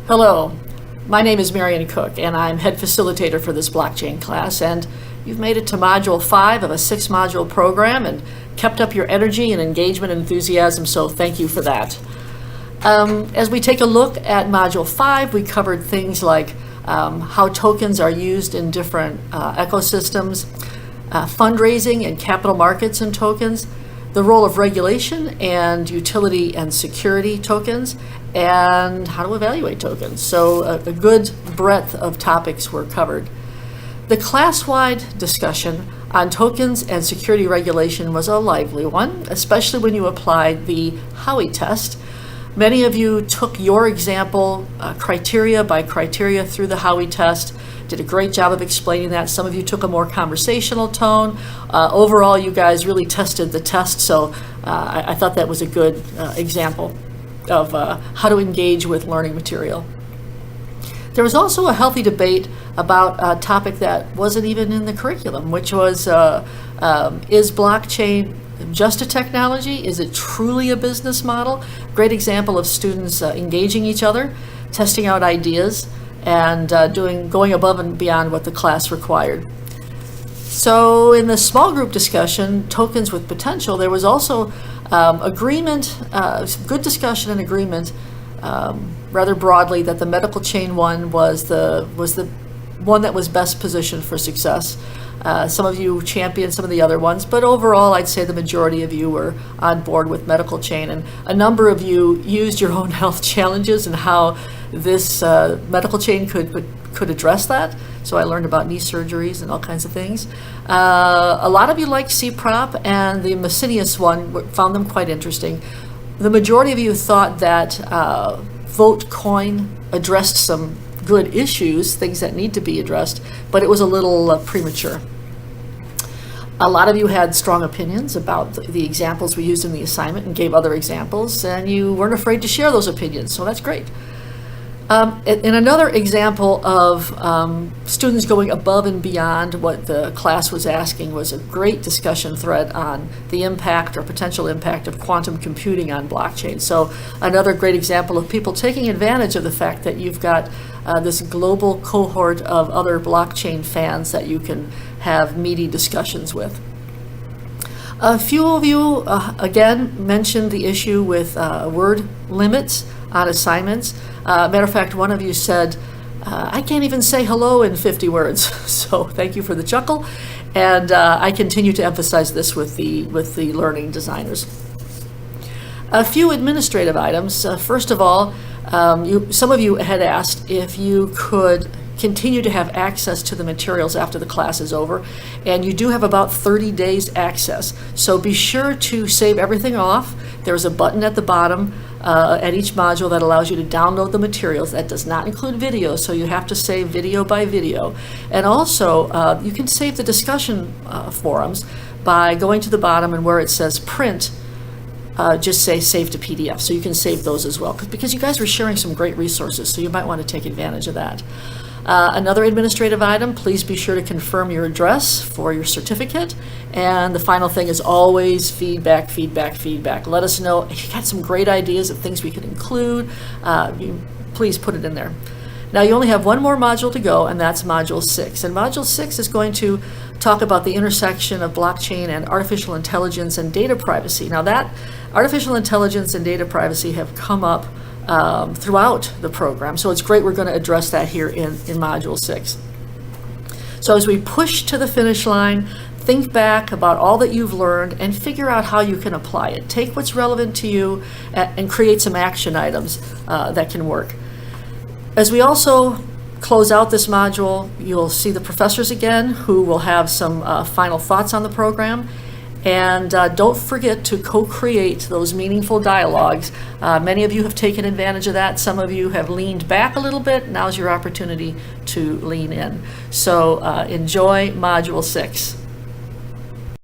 Hello, my name is Marian Cook, and I'm head facilitator for this blockchain class, and you've made it to Module 5 of a 6-module program and kept up your energy and engagement and enthusiasm, so thank you for that. As we take a look at Module 5, we covered things like how tokens are used in different ecosystems, fundraising and capital markets and tokens, the role of regulation and utility and security tokens, and how to evaluate tokens. So a good breadth of topics were covered. The class-wide discussion on tokens and security regulation was a lively one, especially when you applied the Howey test. Many of you took your example criteria by criteria through the Howey test, did a great job of explaining that. Some of you took a more conversational tone. Overall, you guys really tested the test, so I thought that was a good example of how to engage with learning material. There was also a healthy debate about a topic that wasn't even in the curriculum, which was, is blockchain just a technology? Is it truly a business model? Great example of students engaging each other, testing out ideas, and going above and beyond what the class required. So in the small group discussion, Tokens with Potential, there was also agreement, good discussion and agreement rather broadly that the medical chain one was the one that was best positioned for success. Some of you championed some of the other ones, but overall I'd say the majority of you were on board with medical chain, and a number of you used your own health challenges and how this medical chain could address that. So I learned about knee surgeries and all kinds of things. A lot of you liked CPROP, and the Macinius one found them quite interesting. The majority of you thought that VoteCoin addressed some good issues, things that need to be addressed, but it was a little premature. A lot of you had strong opinions about the examples we used in the assignment and gave other examples, and you weren't afraid to share those opinions, so that's great. In another example of students going above and beyond what the class was asking was a great discussion thread on the impact or potential impact of quantum computing on blockchain. So another great example of people taking advantage of the fact that you've got this global cohort of other blockchain fans that you can have meaty discussions with. A few of you, again, mentioned the issue with word limits on assignments. Matter of fact, one of you said, I can't even say hello in 50 words. So thank you for the chuckle. And I continue to emphasize this with the learning designers. A few administrative items. First of all, some of you had asked if you could continue to have access to the materials after the class is over, and you do have about 30 days access. So be sure to save everything off. There's a button at the bottom at each module that allows you to download the materials. That does not include video, so you have to save video by video. And also, you can save the discussion forums by going to the bottom, and where it says print, just say save to PDF. So you can save those as well, because you guys were sharing some great resources, so you might want to take advantage of that. Another administrative item, please be sure to confirm your address for your certificate. And the final thing is always feedback, feedback, feedback. Let us know if you got some great ideas of things we could include. Please put it in there. Now you only have one more module to go, and that's Module 6. And Module 6 is going to talk about the intersection of blockchain and artificial intelligence and data privacy. Now that artificial intelligence and data privacy have come up throughout the program, so it's great we're going to address that here in Module 6. So as we push to the finish line, think back about all that you've learned and figure out how you can apply it. Take what's relevant to you and create some action items that can work. As we also close out this module, you'll see the professors again, who will have some final thoughts on the program. And don't forget to co-create those meaningful dialogues. Many of you have taken advantage of that. Some of you have leaned back a little bit. Now's your opportunity to lean in. So enjoy Module 6.